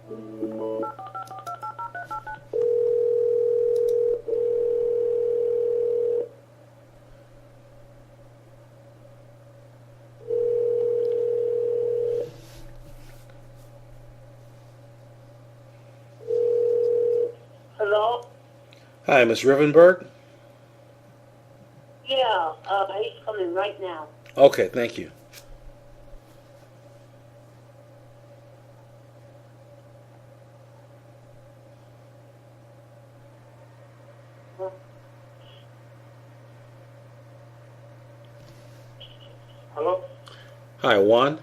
Hello? Hi, Miss Rivenberg? Yeah, he's coming right now. Okay, thank you. Hello? Hi, Juan?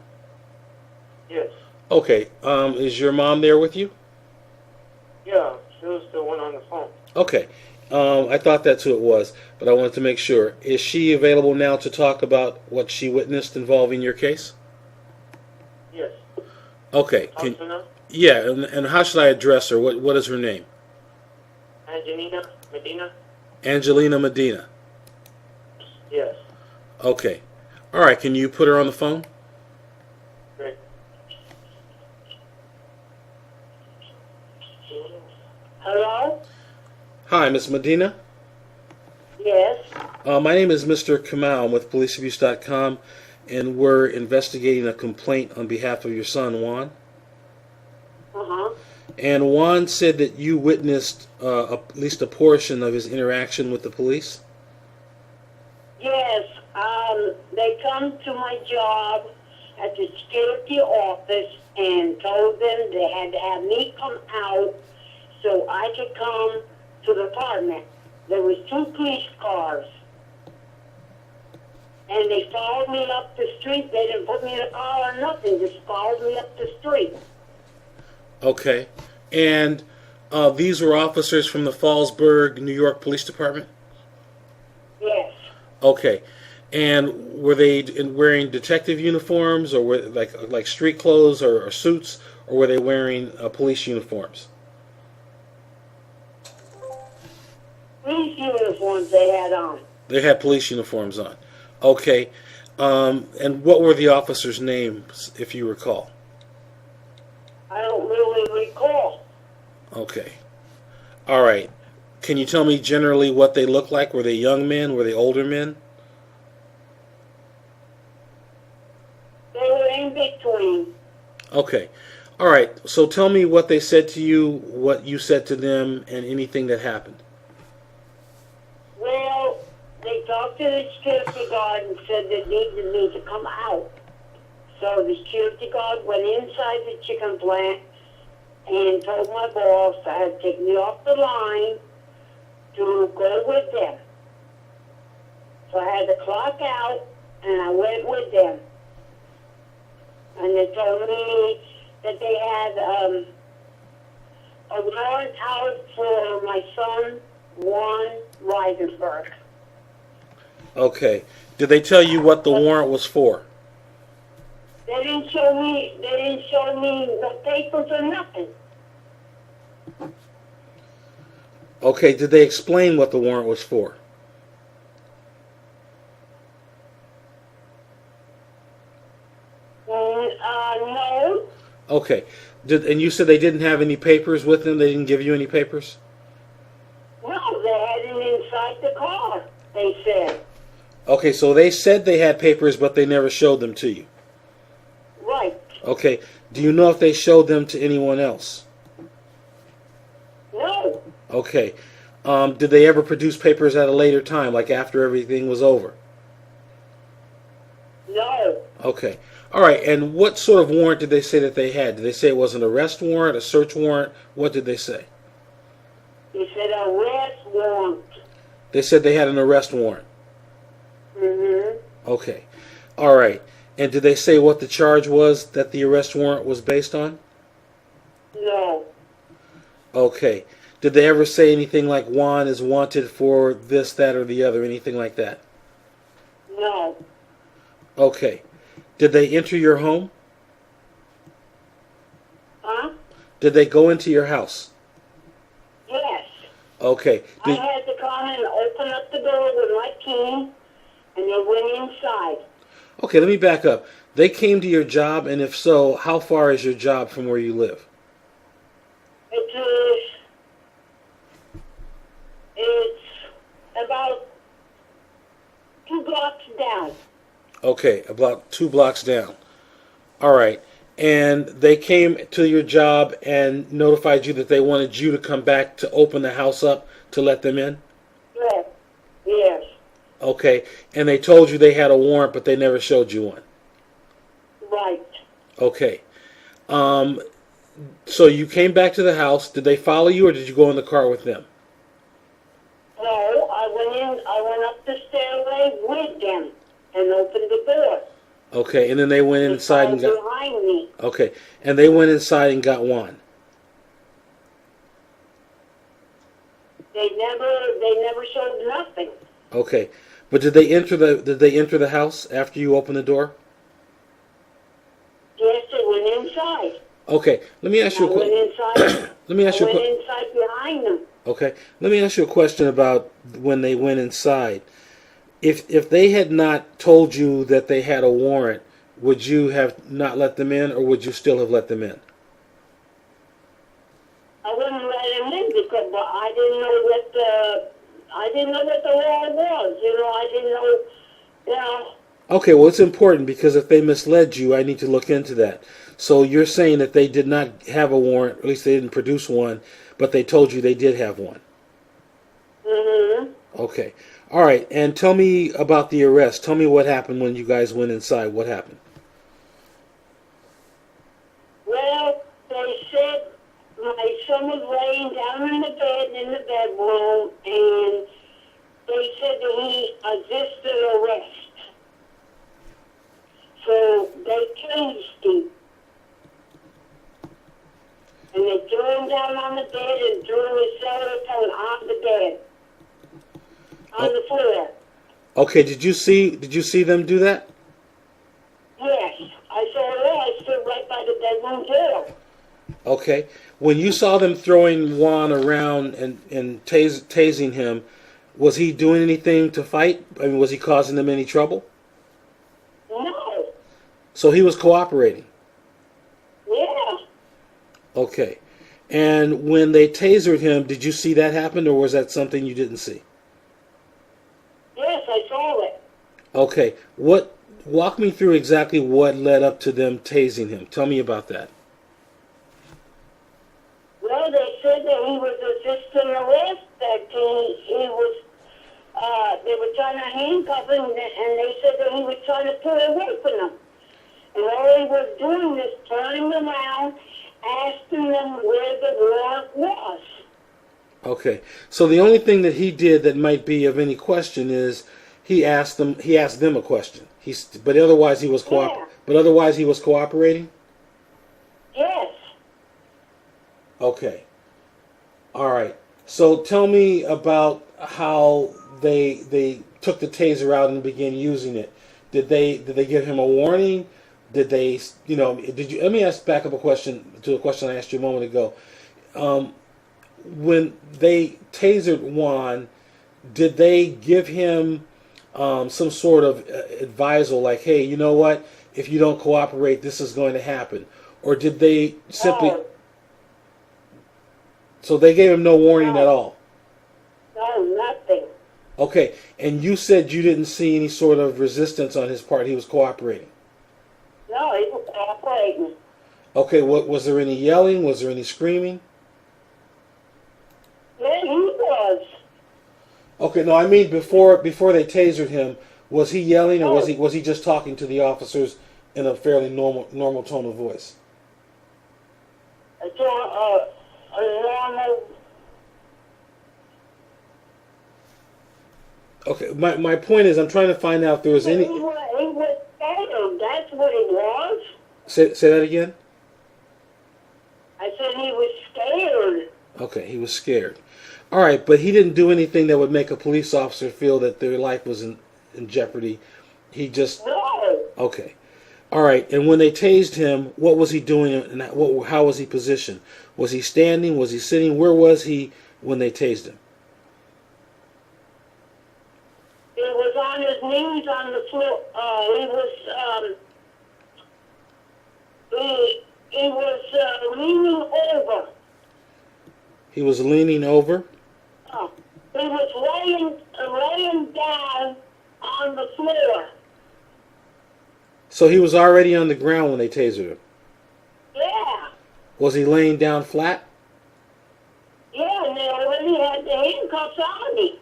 Yes. Okay, is your mom there with you? Yeah, she was the one on the phone. Okay, I thought that's who it was, but I wanted to make sure. Is she available now to talk about what she witnessed involving your case? Yes. Okay, Angelina? yeah, and how should I address her? What is her name? Angelina Medina? Angelina Medina. Yes. Okay. All right, can you put her on the phone? Great. Hello? Hi, Miss Medina. Yes. My name is Mr. Kamal. I'm with PoliceAbuse.com, and we're investigating a complaint on behalf of your son, Juan. Uh-huh. And Juan said that you witnessed at least a portion of his interaction with the police. Yes, they come to my job at the security office and told them they had to have me come out so I could come to the apartment. There was 2 police cars. And they followed me up the street. They didn't put me in a car or nothing. Just followed me up the street. Okay. And these were officers from the Fallsburg, New York Police Department? Yes. Okay. And were they wearing detective uniforms, or were like street clothes or suits, or were they wearing police uniforms? Police uniforms they had on. They had police uniforms on. Okay. And what were the officers' names, if you recall? I don't really recall. Okay. All right. Can you tell me generally what they looked like? Were they young men? Were they older men? They were in between. Okay. All right. So tell me what they said to you, what you said to them, and anything that happened. Well, they talked to the security guard and said they needed me to come out. So the security guard went inside the chicken plant and told my boss I had to take me off the line to go with them. So I had to clock out, and I went with them. And they told me that they had a warrant out for my son, Juan Rivenberg. Okay. Did they tell you what the warrant was for? They didn't show me the papers or nothing. Okay. Did they explain what the warrant was for? No. Okay. And you said they didn't have any papers with them? They didn't give you any papers? No, they had it inside the car, they said. Okay, so they said they had papers, but they never showed them to you. Right. Okay. Do you know if they showed them to anyone else? No. Okay. Did they ever produce papers at a later time, like after everything was over? No. Okay. All right. And what sort of warrant did they say that they had? Did they say it was an arrest warrant, a search warrant? What did they say? They said arrest warrant. They said they had an arrest warrant. Mm-hmm. Okay. All right. And did they say what the charge was that the arrest warrant was based on? No. Okay. Did they ever say anything like Juan is wanted for this, that, or the other, anything like that? No. Okay. Did they enter your home? Huh? Did they go into your house? Yes. Okay. I had to come and open up the door with my key, and they went inside. Okay, let me back up. They came to your job, and if so, how far is your job from where you live? It's it's about 2 blocks down. Okay, about 2 blocks down. All right. And they came to your job and notified you that they wanted you to come back to open the house up to let them in? Yes. Yes. Okay. And they told you they had a warrant, but they never showed you one. Right. Okay. So you came back to the house. Did they follow you, or did you go in the car with them? No, I went in. I went up the stairway with them and opened the door. Okay. And then they went They inside and followed got. behind me. Okay. And they went inside and got Juan. They never showed nothing. Okay. But did they enter the house after you opened the door? Yes, they went inside. Okay. Let me ask you I a went inside. Let me ask you I a went inside behind them. Okay. Let me ask you a question about when they went inside. If they had not told you that they had a warrant, would you have not let them in, or would you still have let them in? I wouldn't let him in because I didn't know what the law was. I didn't know. Okay, well, it's important because if they misled you, I need to look into that. So you're saying that they did not have a warrant, or at least they didn't produce one, but they told you they did have one. Mm-hmm. Okay. All right, and tell me about the arrest. Tell me what happened when you guys went inside. What happened? Well, they said my son was laying down in the bed in the bedroom, and they said that he resisted arrest. So they caged him. And they threw him down on the bed and threw his cell phone on the bed. On the floor. Okay, did you see them do that? Yes. I saw it. I stood right by the bedroom door. Okay. When you saw them throwing Juan around and tasing him, was he doing anything to fight? I mean, was he causing them any trouble? No. So he was cooperating. Yeah. Okay. And when they tasered him, did you see that happen, or was that something you didn't see? Yes, I saw it. Okay. Walk me through exactly what led up to them tasing him. Tell me about that. Well, they said that he was resisting arrest, that he was, they were trying to handcuff him, and they said that he was trying to pull away from them. And all he was doing is turning around, asking them where the warrant was. Okay. So the only thing that he did that might be of any question is he asked them a question. But otherwise he was cooperating? Yes. Okay. All right. So tell me about how they took the taser out and began using it. Did they give him a warning? Did they, let me back up a question to a question I asked you a moment ago. When they tasered Juan, did they give him some sort of advisal like, hey, you know what? If you don't cooperate, this is going to happen? Or did they simply... No. So they gave him no warning at all? No, nothing. Okay, and you said you didn't see any sort of resistance on his part. He was cooperating. No, he was cooperating. Okay, was there any yelling? Was there any screaming? Yeah, he was. Okay, no, I mean before they tasered him, was he yelling, or was he just talking to the officers in a fairly normal tone of voice? A normal. Okay, my point is I'm trying to find out if there was any... He was scared. That's what he was. Say that again? I said he was scared. Okay, he was scared. All right, but he didn't do anything that would make a police officer feel that their life was in jeopardy. He just... No. Okay. All right, and when they tased him, what was he doing, and how was he positioned? Was he standing? Was he sitting? Where was he when they tased him? He was on his knees on the floor. He was leaning over. He was leaning over. Oh, he was laying down on the floor. So he was already on the ground when they tasered him. Yeah. Was he laying down flat? Yeah, and they already had the handcuffs on him.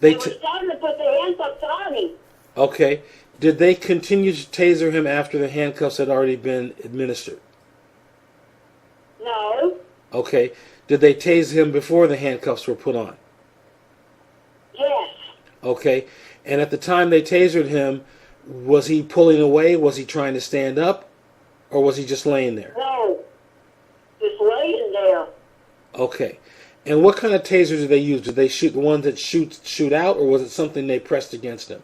They They were starting to put the handcuffs on him. Okay. Did they continue to taser him after the handcuffs had already been administered? No. Okay. Did they tase him before the handcuffs were put on? Yes. Okay. And at the time they tasered him, was he pulling away? Was he trying to stand up? Or was he just laying there? No. Just laying there. Okay. And what kind of taser did they use? Did they shoot the ones that shoot out, or was it something they pressed against him?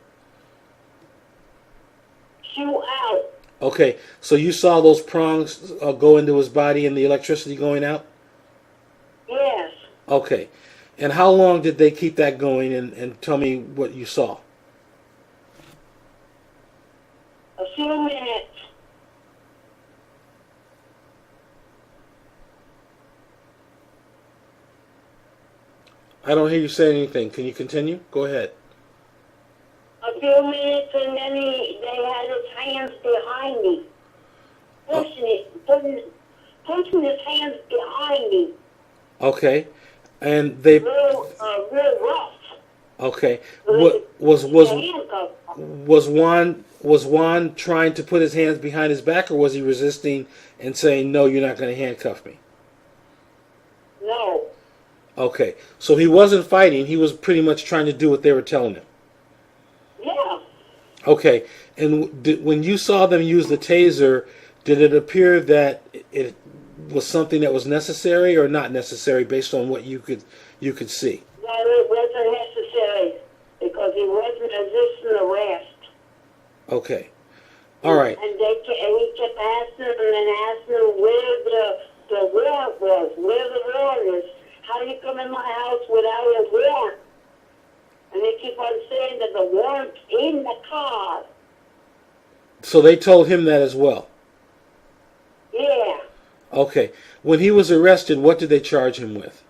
Shoot out. Okay. So you saw those prongs go into his body and the electricity going out? Yes. Okay. And how long did they keep that going? And tell me what you saw. A few minutes. I don't hear you say anything. Can you continue? Go ahead. A few minutes, and then they had his hands behind me. Pushing his hands behind me. Okay. And they... Real rough. Okay. The handcuffs. Was Juan trying to put his hands behind his back, or was he resisting and saying, no, you're not going to handcuff me? No. Okay. So he wasn't fighting. He was pretty much trying to do what they were telling him. Yeah. Okay. And when you saw them use the taser, did it appear that it was something that was necessary or not necessary based on what you could see? No, it wasn't necessary because he wasn't resisting arrest. Okay. All right. And he kept asking him and asking him where the warrant was, where the warrant is. How do you come in my house without a warrant? And they keep on saying that the warrant's in the car. So they told him that as well. Yeah. Okay. When he was arrested, what did they charge him with?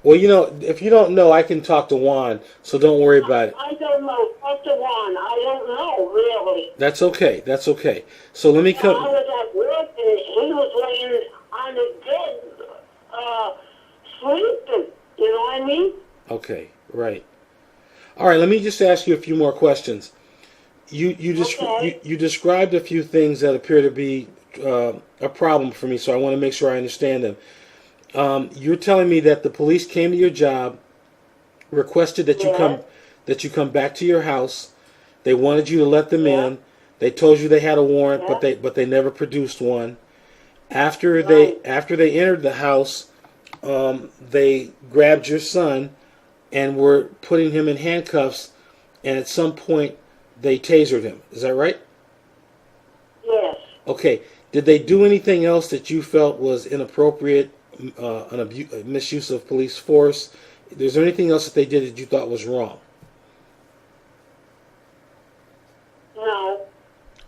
Well, if you don't know, I can talk to Juan, so don't worry about it. I don't know. Talk to Juan. I don't know, really. That's okay. That's okay. So let me I come. was at work and he was laying on his bed, sleeping. You know what I mean? Okay, right. All right, let me just ask you a few more questions. You described a few things that appear to be a problem for me, so I want to make sure I understand them. You're telling me that the police came to your job, requested that you come back to your house. They wanted you to let them in. They told you they had a warrant, but they never produced one. After they entered the house, they grabbed your son and were putting him in handcuffs, and at some point they tasered him. Is that right? Yes. Okay. Did they do anything else that you felt was inappropriate, misuse of police force? Is there anything else that they did that you thought was wrong? No.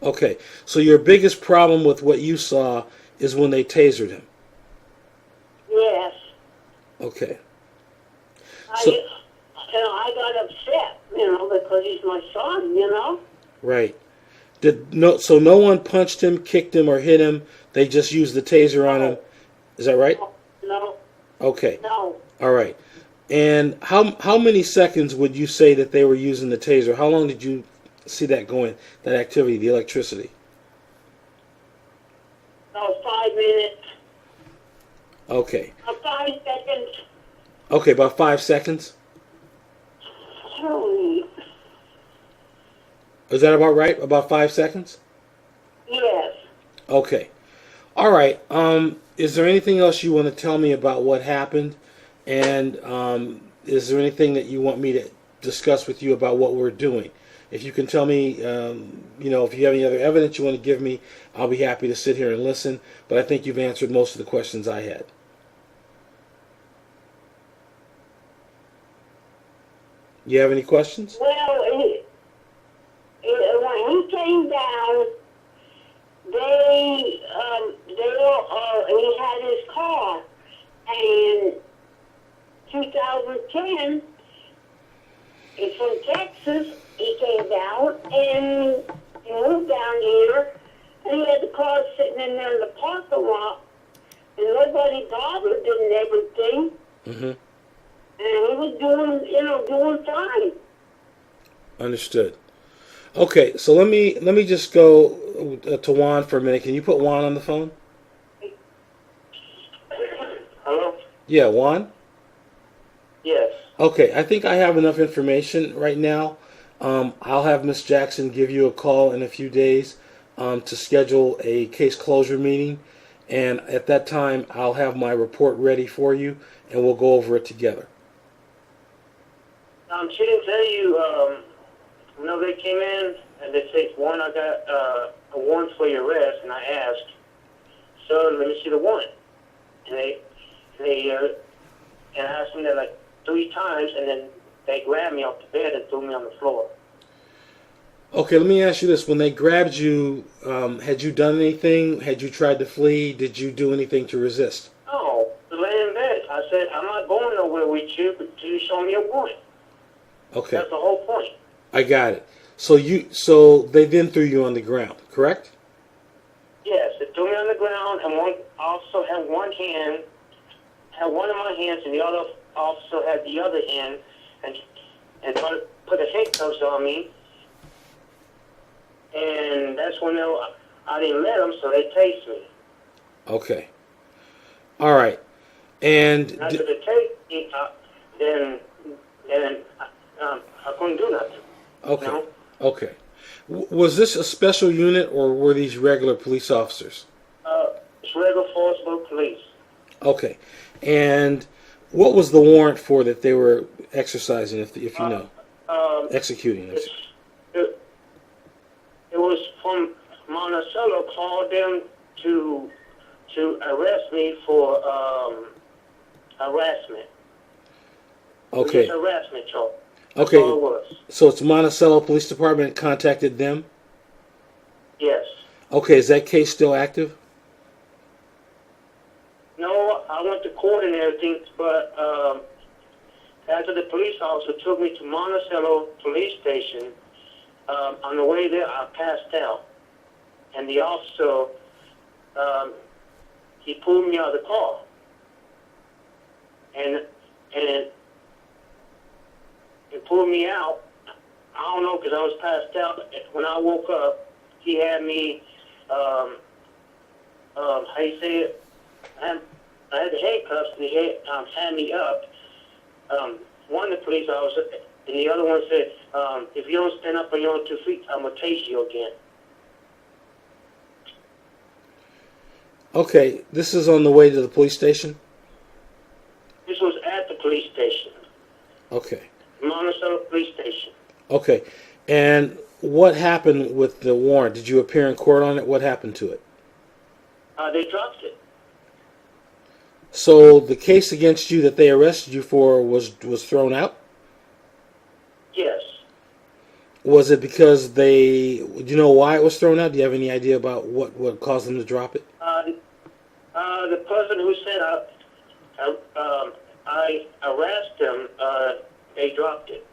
Okay. So your biggest problem with what you saw is when they tasered him. Yes. Okay. I got upset, because he's my son, Right. So no one punched him, kicked him, or hit him. They just used the taser on him. Is that right? No. Okay. No. All right. And how many seconds would you say that they were using the taser? How long did you see that going, that activity, the electricity? About 5 minutes. Okay. 5 seconds. Okay, about 5 seconds? Holy. Is that about right? About 5 seconds? Yes. Okay. All right. Is there anything else you want to tell me about what happened? And is there anything that you want me to discuss with you about what we're doing? If you can tell me, if you have any other evidence you want to give me, I'll be happy to sit here and listen. But I think you've answered most of the questions I had. You have any questions? Well, 2010, he's from Texas. He came down and he moved down here, and he had the car sitting in there in the parking lot, and nobody bothered him and everything. Mm-hmm. And he was doing fine. Understood. Okay, so let me just go to Juan for a minute. Can you put Juan on the phone? Hello? Yeah, Juan? Yes. Okay, I think I have enough information right now. I'll have Miss Jackson give you a call in a few days to schedule a case closure meeting. And at that time, I'll have my report ready for you, and we'll go over it together. She didn't tell you, they came in and they said, "Warren, I got a warrant for your arrest," and I asked, "So let me see the warrant." And and I asked them that like 3 times, and then they grabbed me off the bed and threw me on the floor. Okay, let me ask you this. When they grabbed you, had you done anything? Had you tried to flee? Did you do anything to resist? No, I lay in bed. I said, "I'm not going nowhere with you until you show me a warrant." Okay, That's the whole point. I got it. So they then threw you on the ground, correct? Yes, they threw me on the ground, and one also had one of my hands, and the other also had the other hand, and tried to put the handcuffs on me. And that's when I didn't let them, so they tased me. Okay. All right. And After they tased me, then I couldn't do nothing. okay. No? Okay. Was this a special unit or were these regular police officers? It's regular Fallsburg police. Okay. And what was the warrant for that they were exercising, if you know? Executing. It was from Monticello called them to arrest me for harassment. Okay. It's harassment charge. Okay. That's all it was. So it's Monticello Police Department contacted them? Yes. Okay. Is that case still active? No, I went to court and everything, but after the police officer took me to Monticello Police Station, on the way there I passed out, and the officer he pulled me out of the car, and he pulled me out. I don't know, because I was passed out. When I woke up, he had me how you say it? I had the handcuffs, and he had me up. One of the police officers, and the other one said, "If you don't stand up on your own 2 feet, I'm going to tase you again." Okay. This is on the way to the police station? This was at the police station, Okay. Monticello Police Station. Okay. And what happened with the warrant? Did you appear in court on it? What happened to it? They dropped it. So the case against you that they arrested you for was thrown out? Yes. Was it because do you know why it was thrown out? Do you have any idea about what caused them to drop it? The person who said I harassed them, they dropped it.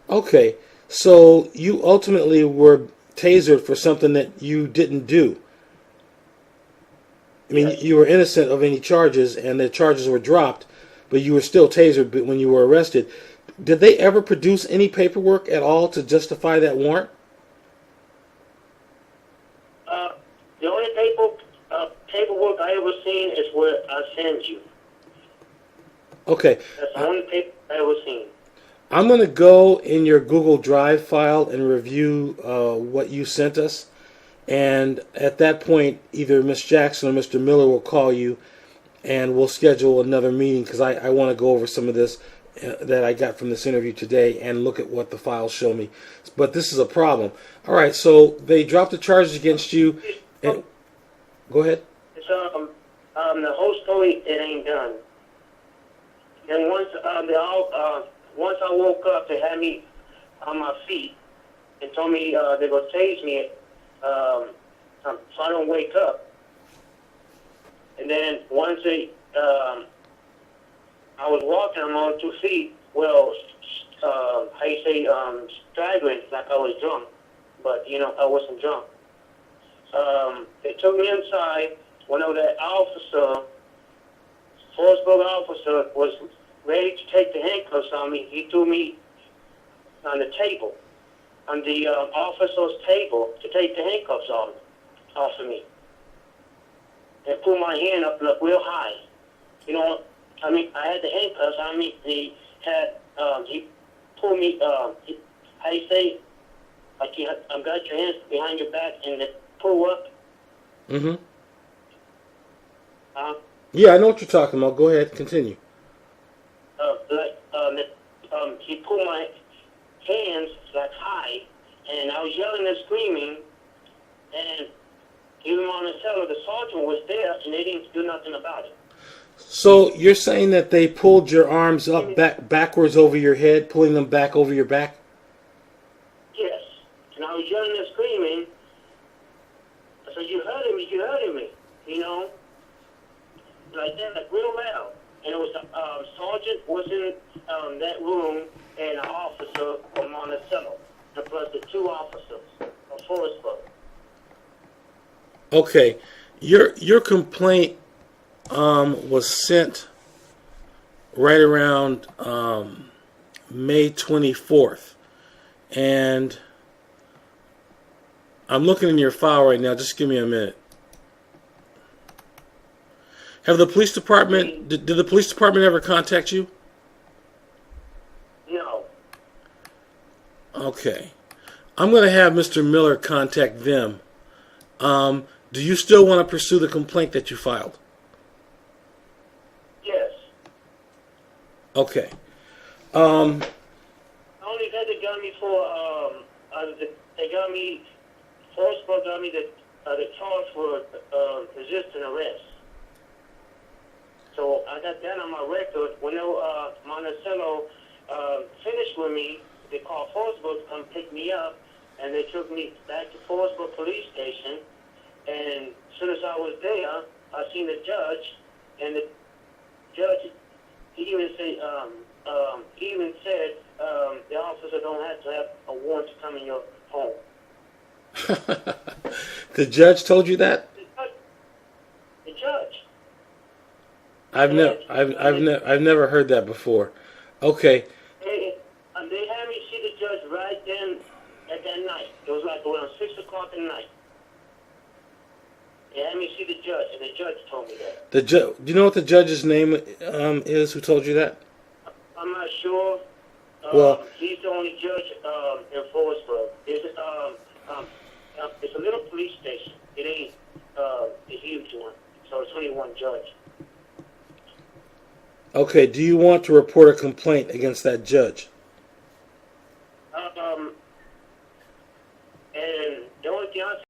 Okay. So you ultimately were tasered for something that you didn't do. I mean, Yes. you were innocent of any charges, and the charges were dropped, but you were still tasered when you were arrested. Did they ever produce any paperwork at all to justify that warrant? The only paperwork I ever seen is what I send you. Okay. That's the only paper I ever seen. I'm going to go in your Google Drive file and review what you sent us. And at that point, either Miss Jackson or Mr. Miller will call you, and we'll schedule another meeting because I want to go over some of this that I got from this interview today and look at what the files show me. But this is a problem. All right, so they dropped the charges against you. And, go ahead. It's the whole story. It ain't done. And once I woke up, they had me on my feet and told me they're gonna tase me, so I don't wake up. And then once they I was walking. I'm on 2 feet. Well, how you say, staggering, like I was drunk. But, you know, I wasn't drunk. They took me inside. When that officer, Fallsburg officer, was ready to take the handcuffs on me, he threw me on the table, on the officer's table, to take the handcuffs off of me. And pulled my hand up real high. You know, I mean, I had the handcuffs on me. He pulled me, how you say, like you have, got your hands behind your back and then pull up. Mm-hmm. Yeah, I know what you're talking about. Go ahead, continue. He pulled my hands like high, and I was yelling and screaming, and even on the cellar, the sergeant was there, and they didn't do nothing about it. So you're saying that they pulled your arms up backwards over your head, pulling them back over your back? Yes. And I was yelling and screaming. I said, you hurting me, you know? Like that, like real loud. And it was the sergeant was in that room, and an officer from Monticello, and plus the 2 officers from Fallsburg. Okay, your complaint was sent right around May 24th, and I'm looking in your file right now. Just give me a minute. Have the police department, did the police department ever contact you? No. Okay. I'm going to have Mr. Miller contact them. Do you still want to pursue the complaint that you filed? Yes. Okay. Only that they got me for, Fallsburg got me the charge for resisting arrest. So I got that on my record. When Monticello finished with me, they called Fallsburg to come pick me up, and they took me back to Fallsburg police station. And as soon as I was there, I seen the judge, and the judge, he even said the officer don't have to have a warrant to come in your home. The judge told you that? The judge. I've never heard that before. Okay. They had me see the judge right then at that night. It was like around 6 o'clock at night. They had me see the judge, and the judge told me that. Do you know what the judge's name is who told you that? I'm not sure. Well, he's the only judge in Fallsburg. It's a little police station. It ain't a huge one. So it's only one judge. Okay, do you want to report a complaint against that judge? And the only thing I